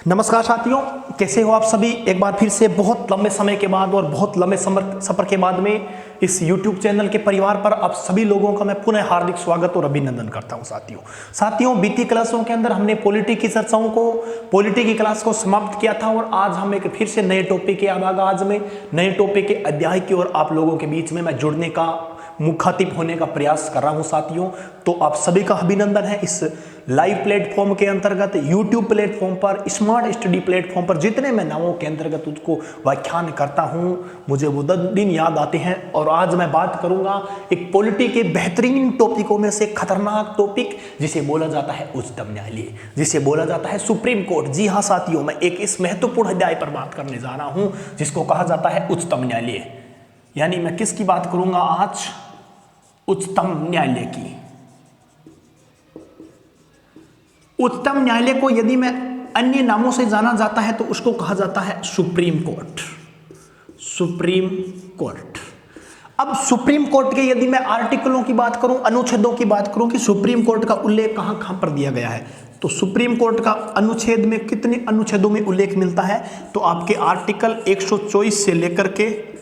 नमस्कार साथियों, कैसे हो आप सभी। एक बार फिर से बहुत लंबे समय के बाद और बहुत लंबे सफर के बाद में इस YouTube चैनल के परिवार पर आप सभी लोगों का मैं पुनः हार्दिक स्वागत और अभिनंदन करता हूं। साथियों बीती क्लासों के अंदर हमने पॉलिटी की चर्चाओं को, पॉलिटी की क्लास को समाप्त किया था और आज हम एक फिर से नए टॉपिक के आगाज में, नए टॉपिक के अध्याय की ओर आप लोगों के बीच में मैं जुड़ने का, मुखातिब होने का प्रयास कर रहा हूं। साथियों तो आप सभी का अभिनंदन है। इस लाइव प्लेटफॉर्म के अंतर्गत YouTube प्लेटफॉर्म पर, स्मार्ट स्टडी प्लेटफॉर्म पर जितने मैं नामों के अंतर्गत उसको व्याख्यान करता हूं, मुझे वो दिन याद आते हैं। और आज मैं बात करूंगा एक पॉलिटी के बेहतरीन टॉपिकों में से खतरनाक टॉपिक, जिसे बोला जाता है उच्चतम न्यायालय, जिसे बोला जाता है सुप्रीम कोर्ट। जी हाँ साथियों, मैं एक इस महत्वपूर्ण अध्याय पर बात करने जा रहा हूं जिसको कहा जाता है उच्चतम न्यायालय। यानी मैं किसकी बात करूंगा आज? उच्चतम न्यायालय की। उच्चतम न्यायालय को यदि मैं अन्य नामों से जाना जाता है तो उसको कहा जाता है सुप्रीम कोर्ट। Supreme court. अब सुप्रीम कोर्ट के यदि मैं आर्टिकलों की बात करूं, अनुच्छेदों की बात करूं कि सुप्रीम कोर्ट का उल्लेख कहां कहां पर दिया गया है, तो सुप्रीम कोर्ट का अनुच्छेद में कितने अनुच्छेदों में उल्लेख मिलता है? तो आपके आर्टिकल 124 से लेकर के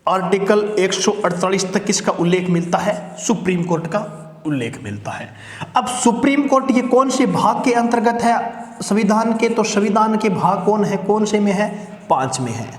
आर्टिकल 148 तक इसका उल्लेख मिलता है, सुप्रीम कोर्ट का उल्लेख मिलता है। अब सुप्रीम कोर्ट ये कौन से भाग के अंतर्गत है संविधान के? तो संविधान के भाग कौन से में है? 5 में है।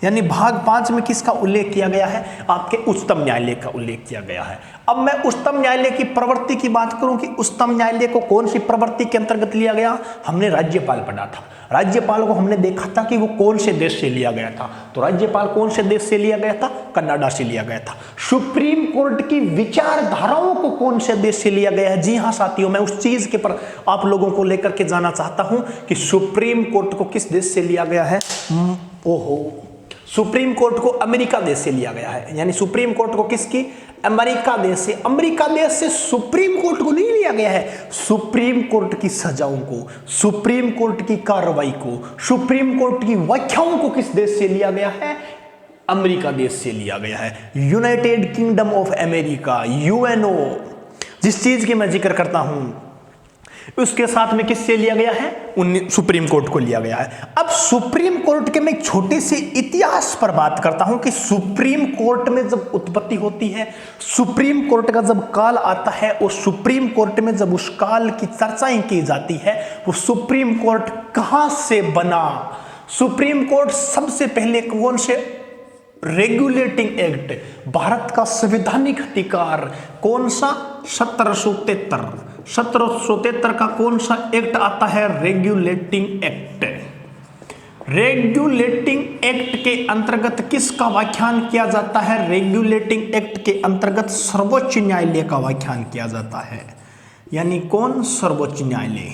यानी भाग 5 में किसका उल्लेख किया गया है? आपके उच्चतम न्यायालय का उल्लेख किया गया है। अब मैं उच्चतम न्यायालय की प्रवृत्ति की बात करूं कि उच्चतम न्यायालय को कौन सी प्रवृत्ति के अंतर्गत लिया गया, हमने राज्यपाल पढ़ा था। राज्यपाल को हमने देखा था कि वो कौन से देश से लिया गया था, तो राज्यपाल कौन से देश से लिया गया था? कनाडा से लिया गया था। सुप्रीम कोर्ट की विचारधाराओं को कौन से देश से लिया गया है? जी हाँ साथियों, मैं उस चीज के पर आप लोगों को लेकर के जाना चाहता हूं कि सुप्रीम कोर्ट को किस देश से लिया गया है। सुप्रीम कोर्ट को अमेरिका देश से लिया गया है। यानी सुप्रीम कोर्ट को किसकी? अमेरिका देश से। अमेरिका देश से सुप्रीम कोर्ट को नहीं लिया गया है, सुप्रीम कोर्ट की सजाओं को, सुप्रीम कोर्ट की कार्रवाई को, सुप्रीम कोर्ट की व्याख्याओं को किस देश से लिया गया है? अमेरिका देश से लिया गया है। United kingdom of America, UNO, जिस चीज की मैं जिक्र करता हूं उसके साथ में किससे लिया गया है? सुप्रीम कोर्ट को लिया गया है। अब सुप्रीम कोर्ट के मैं एक छोटे से इतिहास पर बात करता हूं कि सुप्रीम कोर्ट में जब उत्पत्ति होती है, सुप्रीम कोर्ट का जब काल आता है और सुप्रीम कोर्ट में जब उस काल की चर्चाएं की जाती है, वो सुप्रीम कोर्ट कहां से बना? सुप्रीम कोर्ट सबसे पहले कौन से रेगुलेटिंग एक्ट, भारत का संवैधानिक अधिकार कौन सा? 1773 का कौन सा एक्ट आता है? Regulating act. रेगुलेटिंग एक्ट के अंतर्गत किसका व्याख्यान किया जाता है? रेगुलेटिंग एक्ट के अंतर्गत सर्वोच्च न्यायालय का व्याख्यान किया जाता है। यानी कौन? सर्वोच्च न्यायालय।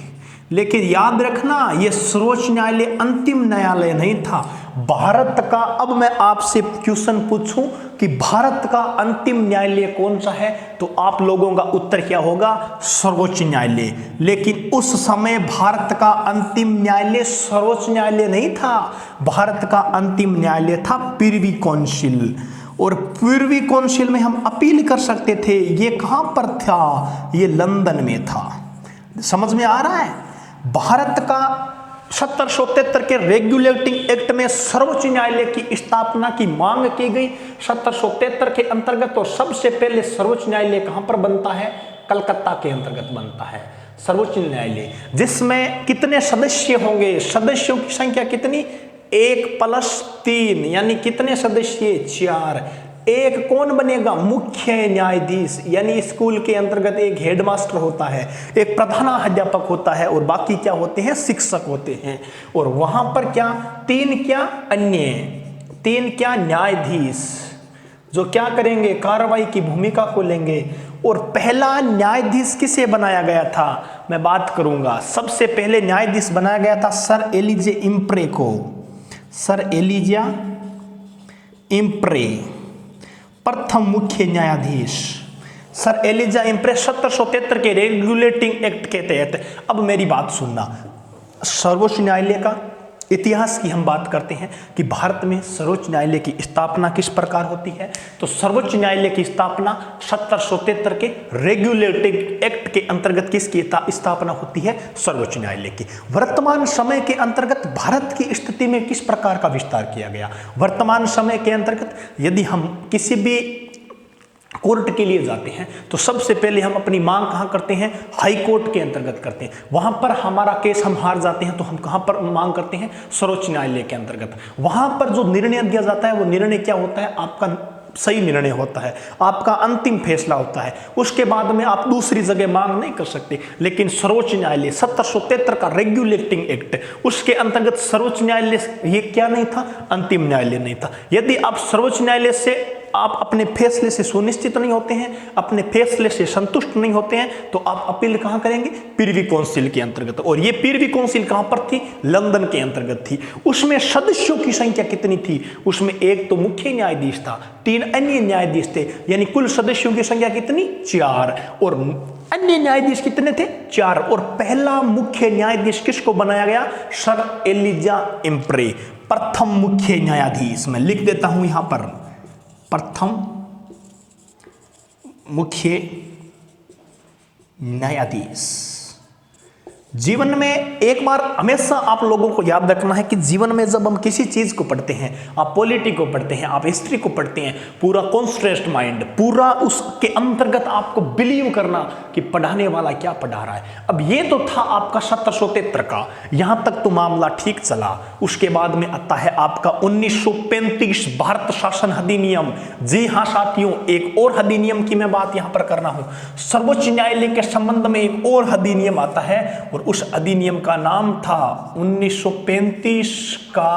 लेकिन याद रखना, यह सर्वोच्च न्यायालय अंतिम न्यायालय नहीं था भारत का। अब मैं आपसे क्वेश्चन पूछूं कि भारत का अंतिम न्यायालय कौन सा है, तो आप लोगों का उत्तर क्या होगा? सर्वोच्च न्यायालय। लेकिन उस समय भारत का अंतिम न्यायालय सर्वोच्च न्यायालय नहीं था, भारत का अंतिम न्यायालय था प्रिवी काउंसिल। और प्रिवी काउंसिल में हम अपील कर सकते थे। ये कहां पर था? ये लंदन में था। समझ में आ रहा है? भारत का 1773 के रेगुलेटिंग एक्ट में सर्वोच्च न्यायालय की स्थापना की मांग की गई 1773 के अंतर्गत। और सबसे पहले सर्वोच्च न्यायालय कहां पर बनता है? कलकत्ता के अंतर्गत बनता है सर्वोच्च न्यायालय। जिसमें कितने सदस्य होंगे? सदस्यों की संख्या कितनी? 1+3। यानी कितने सदस्य? 4। एक कौन बनेगा? मुख्य न्यायाधीश। यानी स्कूल के अंतर्गत एक हेडमास्टर होता है, एक प्रधानाध्यापक होता है और बाकी क्या होते हैं? शिक्षक होते हैं। और वहां पर क्या? 3 क्या? न्यायाधीश, जो क्या करेंगे? कार्रवाई की भूमिका को लेंगे। और पहला न्यायाधीश किसे बनाया गया था? मैं बात करूंगा। सबसे पहले न्यायाधीश बनाया गया था सर एलिजे इम्प्रे को। सर एलिजा इम्प्रे प्रथम मुख्य न्यायाधीश, सर एलिजा इम्प्रे 1773 के रेगुलेटिंग एक्ट के तहत। अब मेरी बात सुनना, सर्वोच्च न्यायालय का इतिहास की हम बात करते हैं कि भारत में सर्वोच्च न्यायालय की स्थापना किस प्रकार होती है, तो सर्वोच्च न्यायालय की स्थापना 1773 के रेगुलेटिंग एक्ट के अंतर्गत किसकी स्थापना होती है, सर्वोच्च न्यायालय की। वर्तमान समय के अंतर्गत भारत की स्थिति में किस प्रकार का विस्तार किया गया, वर्तमान समय के अंतर्गत यदि हम किसी भी कोर्ट के लिए जाते हैं तो सबसे पहले हम अपनी मांग कहां करते हैं, हाई कोर्ट के अंतर्गत करते हैं। वहां पर हमारा केस हम हार जाते हैं तो हम कहां पर मांग करते हैं, सर्वोच्च न्यायालय के अंतर्गत। वहां पर जो निर्णय दिया जाता है वो निर्णय क्या होता है, आपका सही निर्णय होता है, आपका अंतिम फैसला होता है। उसके बाद में आप दूसरी जगह मांग नहीं कर सकते। लेकिन सर्वोच्च न्यायालय 1773 का रेगुलेटिंग एक्ट, उसके अंतर्गत सर्वोच्च न्यायालय ये क्या नहीं था, अंतिम न्यायालय नहीं था। यदि आप सर्वोच्च न्यायालय से आप अपने फैसले से सुनिश्चित नहीं होते हैं, अपने फैसले से संतुष्ट नहीं होते हैं, तो आप अपील कहां करेंगे, प्रिवी काउंसिल के अंतर्गत। और ये प्रिवी काउंसिल कहां पर थी, लंदन के अंतर्गत थी। उसमें सदस्यों की संख्या कितनी थी, उसमें एक तो मुख्य न्यायाधीश था, 3 अन्य न्यायाधीश थे, यानी कुल सदस्यों की संख्या कितनी, 4। और अन्य न्यायाधीश कितने थे, 4। और पहला मुख्य न्यायाधीश किसको बनाया गया, सर एलिजा एम्प्रे, प्रथम मुख्य न्यायाधीश। मैं लिख देता हूं यहां पर, प्रथम मुख्य न्यायाधीश। जीवन में एक बार हमेशा आप लोगों को याद रखना है कि जीवन में जब हम किसी चीज को पढ़ते हैं, आप पॉलिटी को पढ़ते हैं, आप हिस्ट्री को पढ़ते हैं, पूरा कॉन्संट्रेट माइंड, पूरा उसके अंतर्गत आपको बिलीव करना कि पढ़ाने वाला क्या पढ़ा रहा है। अब ये तो था आपका 1773 का, यहां तक तो मामला ठीक चला। उसके बाद में आता है आपका 1935 भारत शासन अधिनियम। जी हाँ साथियों, एक और अधिनियम की मैं बात यहां पर कर रहा हूं। सर्वोच्च न्यायालय के संबंध में एक और अधिनियम आता है और उस अधिनियम का नाम था 1935 का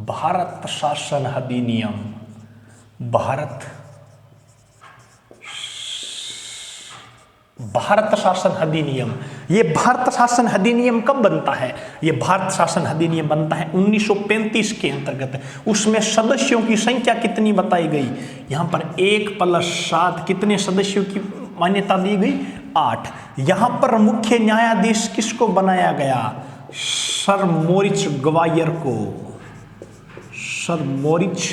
भारत शासन अधिनियम। भारत शासन अधिनियम। ये भारत शासन अधिनियम कब बनता है, ये भारत शासन अधिनियम बनता है 1935 के अंतर्गत। उसमें सदस्यों की संख्या कितनी बताई गई, यहां पर 1+7 कितने सदस्यों की मान्यता दी गई, 8। यहां पर मुख्य न्यायाधीश किसको बनाया गया, सर मोरिच गवायर को, सर मोरिच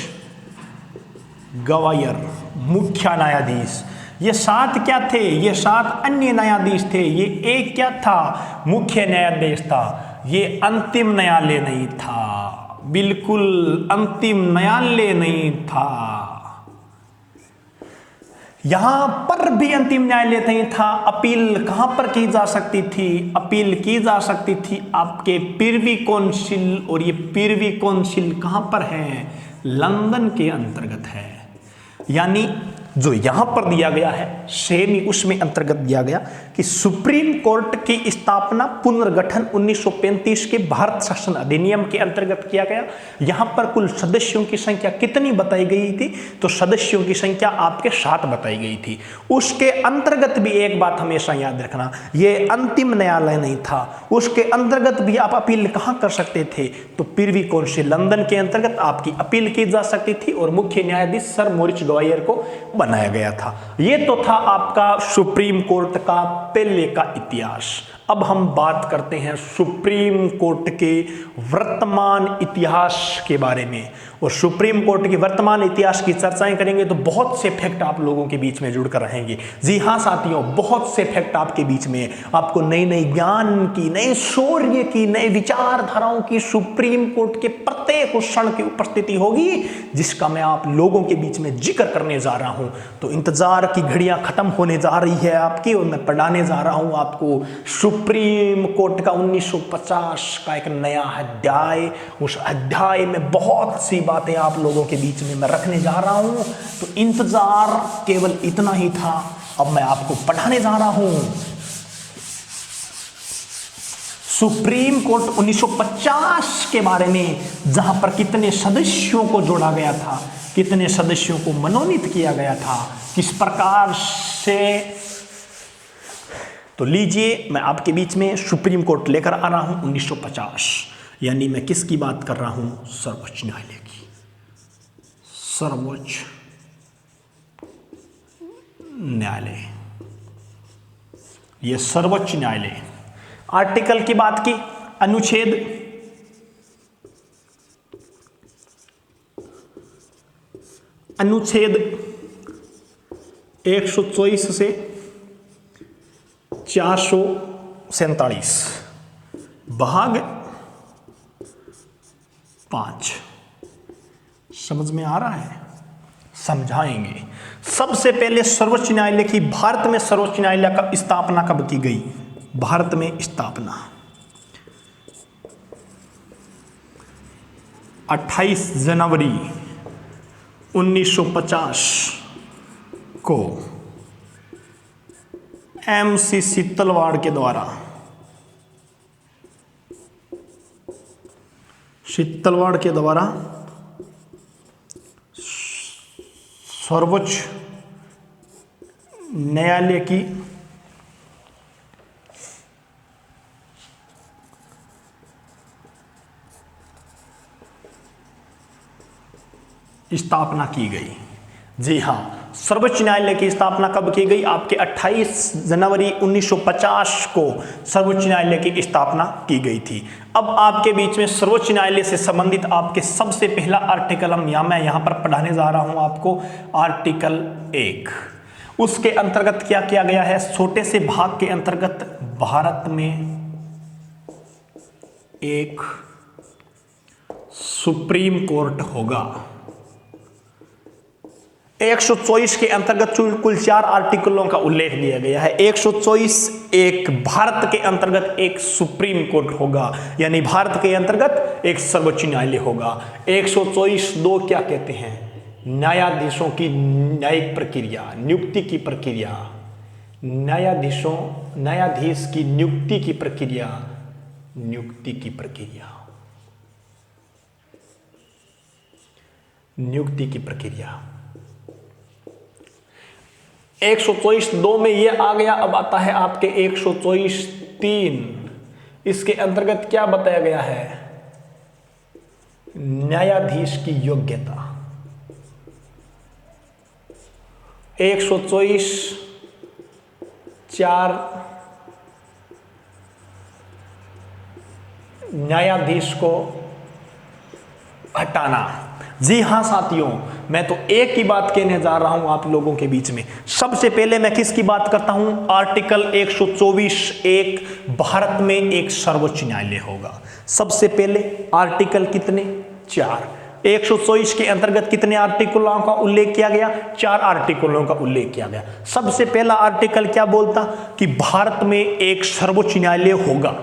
गवायर मुख्य न्यायाधीश। ये 7 क्या थे, ये 7 अन्य न्यायाधीश थे। ये एक क्या था, मुख्य न्यायाधीश था। ये अंतिम न्यायालय नहीं था, बिल्कुल अंतिम न्यायालय नहीं था। यहां पर भी अंतिम न्यायालय नहीं था। अपील कहां पर की जा सकती थी, अपील की जा सकती थी आपके प्रिवी काउंसिल। और ये प्रिवी काउंसिल कहां पर है, लंदन के अंतर्गत है। यानी जो यहां पर दिया गया है सेम ही उसमें अंतर्गत दिया गया कि सुप्रीम कोर्ट की स्थापना पुनर्गठन 1935 के भारत शासन अधिनियम के अंतर्गत किया गया। यहां पर कुल सदस्यों की संख्या कितनी बताई गई थी, तो सदस्यों की संख्या आपके 7 बताई गई थी। उसके अंतर्गत भी एक बात हमेशा याद रखना, यह अंतिम न्यायालय नहीं था। उसके अंतर्गत भी आप अपील कहां कर सकते थे, तो प्रिवी काउंसिल लंदन के अंतर्गत आपकी अपील की जा सकती थी और मुख्य न्यायाधीश सर मोरिच गवायर को बनाया गया था। यह तो था आपका सुप्रीम कोर्ट का पहले का इतिहास। अब हम बात करते हैं सुप्रीम कोर्ट के वर्तमान इतिहास के बारे में। और सुप्रीम कोर्ट के वर्तमान इतिहास की चर्चाएं करेंगे तो बहुत से फैक्ट आप लोगों के बीच में जुड़कर रहेंगे। जी हाँ साथियों, बहुत से फैक्ट आपके बीच में, आपको नई नई ज्ञान की, नई शौर्य की, नई विचारधाराओं की सुप्रीम कोर्ट के प्रत्येक क्षण की उपस्थिति होगी, जिसका मैं आप लोगों के बीच में जिक्र करने जा रहा हूं। तो इंतजार की घड़ियां खत्म होने जा रही है आपकी, और मैं पढ़ाने जा रहा हूं आपको सुप्रीम कोर्ट का 1950 का एक नया अध्याय। उस अध्याय में बहुत सी बातें आप लोगों के बीच में मैं रखने जा रहा हूं। तो इंतजार केवल इतना ही था, अब मैं आपको पढ़ाने जा रहा हूं। सुप्रीम कोर्ट 1950 के बारे में, जहां पर कितने सदस्यों को जोड़ा गया था, कितने सदस्यों को मनोनीत किया गया था, किस प्रकार से। तो लीजिए, मैं आपके बीच में सुप्रीम कोर्ट लेकर आ रहा हूं 1950। यानी मैं किसकी बात कर रहा हूं, सर्वोच्च न्यायालय की। सर्वोच्च न्यायालय, यह सर्वोच्च न्यायालय। आर्टिकल की बात की, अनुच्छेद अनुच्छेद 124 से 447 भाग 5। समझ में आ रहा है? समझाएंगे। सबसे पहले सर्वोच्च न्यायालय की, भारत में सर्वोच्च न्यायालय का स्थापना कब की गई? भारत में स्थापना 28 जनवरी 1950 को MC शीतलवाड़ के द्वारा, सर्वोच्च न्यायालय की स्थापना की गई। जी हाँ, सर्वोच्च न्यायालय की स्थापना कब की गई? आपके 28 जनवरी 1950 को सर्वोच्च न्यायालय की स्थापना की गई थी। अब आपके बीच में सर्वोच्च न्यायालय से संबंधित आपके सबसे पहला आर्टिकल मैं यहां पर पढ़ाने जा रहा हूं आपको, आर्टिकल 1। उसके अंतर्गत क्या किया गया है? छोटे से भाग के अंतर्गत भारत में एक सुप्रीम कोर्ट होगा। 124 के अंतर्गत कुल 4 आर्टिकलों का उल्लेख दिया गया है। 124 एक भारत के अंतर्गत एक सुप्रीम कोर्ट होगा, यानी भारत के अंतर्गत एक सर्वोच्च न्यायालय होगा। 124(2) क्या कहते हैं? न्यायाधीशों की न्यायिक प्रक्रिया, नियुक्ति की प्रक्रिया, न्यायाधीश की नियुक्ति की प्रक्रिया, 124(2) में ये आ गया। अब आता है आपके 124(3). इसके अंतर्गत क्या बताया गया है? न्यायाधीश की योग्यता। 124(4) न्यायाधीश को हटाना। जी हाँ साथियों, मैं तो एक ही बात कहने जा रहा हूं आप लोगों के बीच में। सबसे पहले मैं किसकी बात करता हूं? आर्टिकल 124(1) भारत में एक सर्वोच्च न्यायालय होगा। सबसे पहले आर्टिकल कितने? 4। 124 के अंतर्गत कितने आर्टिकलों का उल्लेख किया गया? 4 आर्टिकलों का उल्लेख किया गया। सबसे पहला आर्टिकल क्या बोलता? कि भारत में एक सर्वोच्च न्यायालय होगा।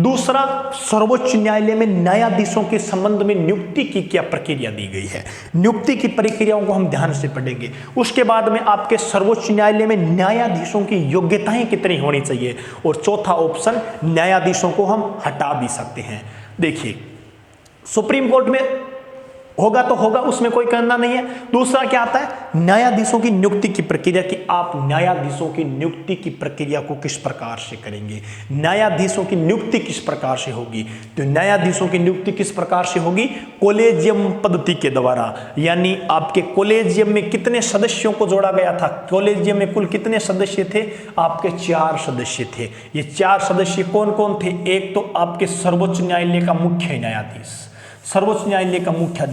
दूसरा, सर्वोच्च न्यायालय में न्यायाधीशों के संबंध में नियुक्ति की क्या प्रक्रिया दी गई है। नियुक्ति की प्रक्रियाओं को हम ध्यान से पढ़ेंगे। उसके बाद में आपके सर्वोच्च न्यायालय में न्यायाधीशों की योग्यताएं कितनी होनी चाहिए। और चौथा ऑप्शन, न्यायाधीशों को हम हटा भी सकते हैं। देखिए, सुप्रीम कोर्ट में होगा तो होगा, उसमें कोई कहना नहीं है। दूसरा क्या आता है? न्यायाधीशों की नियुक्ति की प्रक्रिया, कि आप न्यायाधीशों की नियुक्ति की प्रक्रिया को किस प्रकार से करेंगे। न्यायाधीशों की नियुक्ति किस प्रकार से होगी? तो न्यायाधीशों की नियुक्ति किस प्रकार से होगी? कॉलेजियम पद्धति के द्वारा। यानी आपके कॉलेजियम में कितने सदस्यों को जोड़ा गया था? कॉलेजियम में कुल कितने सदस्य थे? आपके 4 सदस्य थे। ये 4 सदस्य कौन कौन थे? एक तो आपके सर्वोच्च न्यायालय का मुख्य न्यायाधीश, सर्वोच्च न्यायालय का मुख्य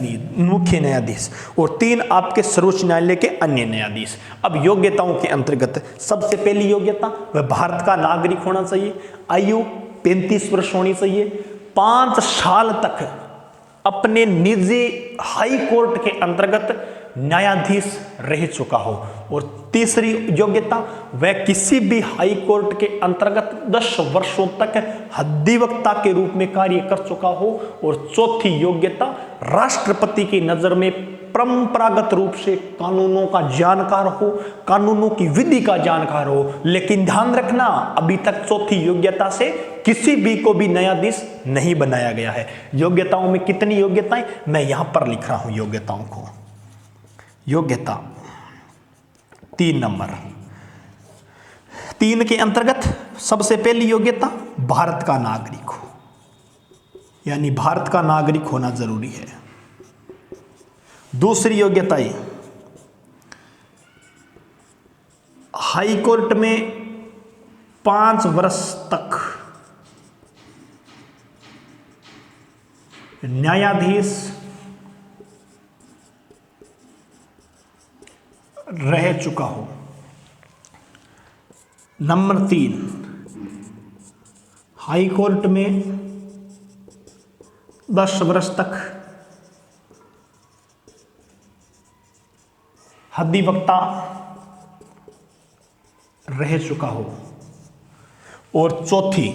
न्यायाधीश, और 3 आपके सर्वोच्च न्यायालय के अन्य न्यायाधीश। अब योग्यताओं के अंतर्गत सबसे पहली योग्यता, वह भारत का नागरिक होना चाहिए। आयु 35 वर्ष होनी चाहिए। 5 साल तक अपने निजी हाई कोर्ट के अंतर्गत न्यायाधीश रह चुका हो। और तीसरी योग्यता, वह किसी भी हाई कोर्ट के अंतर्गत 10 वर्षों तक अधिवक्ता के रूप में कार्य कर चुका हो। और चौथी योग्यता, राष्ट्रपति की नजर में परंपरागत रूप से कानूनों का जानकार हो, कानूनों की विधि का जानकार हो। लेकिन ध्यान रखना, अभी तक चौथी योग्यता से किसी भी को भी न्यायाधीश नहीं बनाया गया है। योग्यताओं में कितनी योग्यताएं, मैं यहां पर लिख रहा हूं योग्यताओं को। योग्यता 3 नंबर। 3 के अंतर्गत सबसे पहली योग्यता, भारत का नागरिक हो, यानी भारत का नागरिक होना जरूरी है। दूसरी योग्यता, हाई कोर्ट में 5 वर्ष तक न्यायाधीश रह चुका हो। नंबर 3, हाई कोर्ट में 10 वर्ष तक अधिवक्ता रह चुका हो। और चौथी,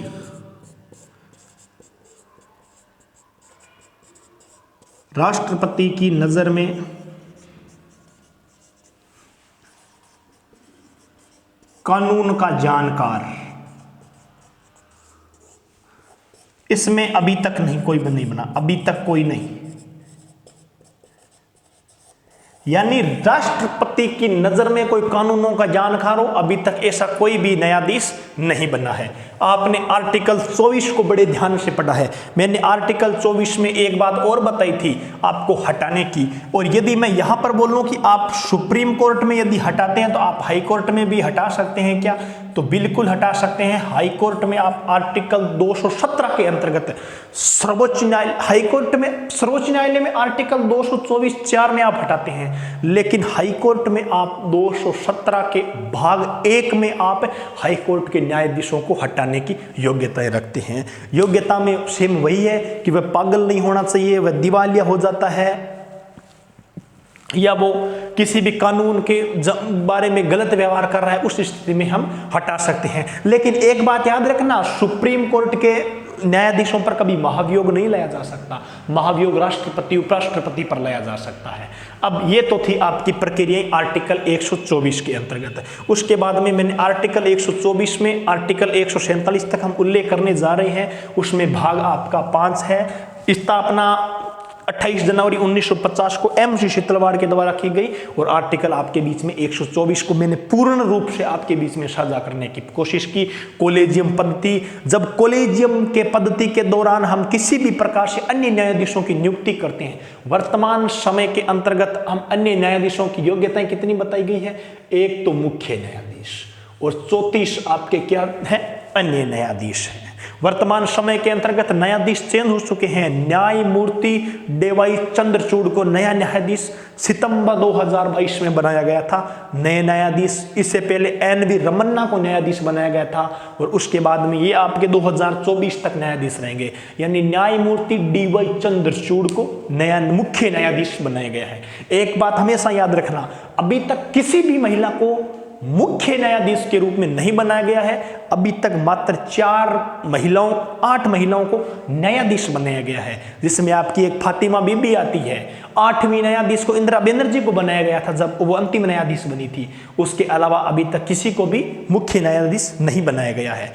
राष्ट्रपति की नजर में कानून का जानकार। इसमें अभी तक कोई नहीं बना, अभी तक कोई नहीं। यानी राष्ट्रपति की नजर में कोई कानूनों का जानकार हो, अभी तक ऐसा कोई भी न्यायाधीश नहीं बना है। आपने आर्टिकल 24 को बड़े ध्यान से पढ़ा है। मैंने आर्टिकल 24 में एक बात और बताई थी आपको हटाने की, और यदि मैं यहां पर बोलूं कि आप सुप्रीम कोर्ट में यदि हटाते हैं तो आप हाई कोर्ट में भी हटा सकते हैं क्या? तो बिल्कुल हटा सकते हैं। हाई कोर्ट में आप आर्टिकल 217 के अंतर्गत सर्वोच्च न्यायालय, हाई कोर्ट में, सर्वोच्च न्यायालय में आर्टिकल 224(4) में आप हटाते हैं, लेकिन हाई कोर्ट में आप 217 के भाग 1 में आप हाई कोर्ट के न्यायाधीशों को हटाने की योग्यता रखते हैं। योग्यता में सेम वही है कि वह पागल नहीं होना चाहिए, वह दिवालिया हो जाता है, या वो किसी भी कानून के बारे में गलत व्यवहार कर रहा है, उस स्थिति में हम हटा सकते हैं। लेकिन एक बात याद रखना, सुप्रीम कोर्ट के न्यायाधीशों पर कभी महाभियोग नहीं लाया जा सकता। महाभियोग राष्ट्रपति उपराष्ट्रपति पर लाया जा सकता है। अब ये तो थी आपकी प्रक्रिया आर्टिकल 124 के अंतर्गत। उसके बाद में मैंने आर्टिकल 124 में आर्टिकल 147 तक हम उल्लेख करने जा रहे हैं। उसमें भाग आपका 5 है। स्थापना 28 जनवरी 1950 को MC शीतलवाड़ के द्वारा की गई, और आर्टिकल आपके बीच में 124 को मैंने पूर्ण रूप से आपके बीच में साझा करने की कोशिश की। कॉलेजियम पद्धति, जब कॉलेजियम के पद्धति के दौरान हम किसी भी प्रकार से अन्य न्यायाधीशों की नियुक्ति करते हैं, वर्तमान समय के अंतर्गत हम अन्य न्यायाधीशों की योग्यताएं कितनी बताई गई है? एक तो मुख्य न्यायाधीश, और 34 आपके क्या है? अन्य न्यायाधीश हैं। वर्तमान समय के अंतर्गत न्यायाधीश चेंज हो चुके हैं। न्यायमूर्ति DY चंद्रचूड़ को नया न्यायाधीश सितंबर 2022 में बनाया गया था, नए न्यायाधीश। इससे पहले NV रमन्ना को न्यायाधीश बनाया गया था, और उसके बाद में ये आपके 2024 तक न्यायाधीश रहेंगे। यानी न्यायमूर्ति DY चंद्रचूड़ को नया मुख्य न्यायाधीश बनाया गया है। एक बात हमेशा याद रखना, अभी तक किसी भी महिला को मुख्य न्यायाधीश के रूप में नहीं बनाया गया है। अभी तक मात्र 8 महिलाओं को न्यायाधीश बनाया गया है, जिसमें आपकी एक फातिमा बीबी आती है। 8वीं न्यायाधीश को इंदिरा बनर्जी को बनाया गया था जब वो अंतिम न्यायाधीश बनी थी। उसके अलावा अभी तक किसी को भी मुख्य न्यायाधीश नहीं बनाया गया है।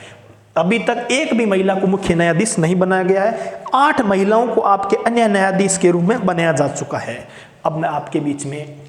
अभी तक एक भी महिला को मुख्य न्यायाधीश नहीं बनाया गया है। 8 महिलाओं को आपके अन्य न्यायाधीश के रूप में बनाया जा चुका है। अब मैं आपके बीच में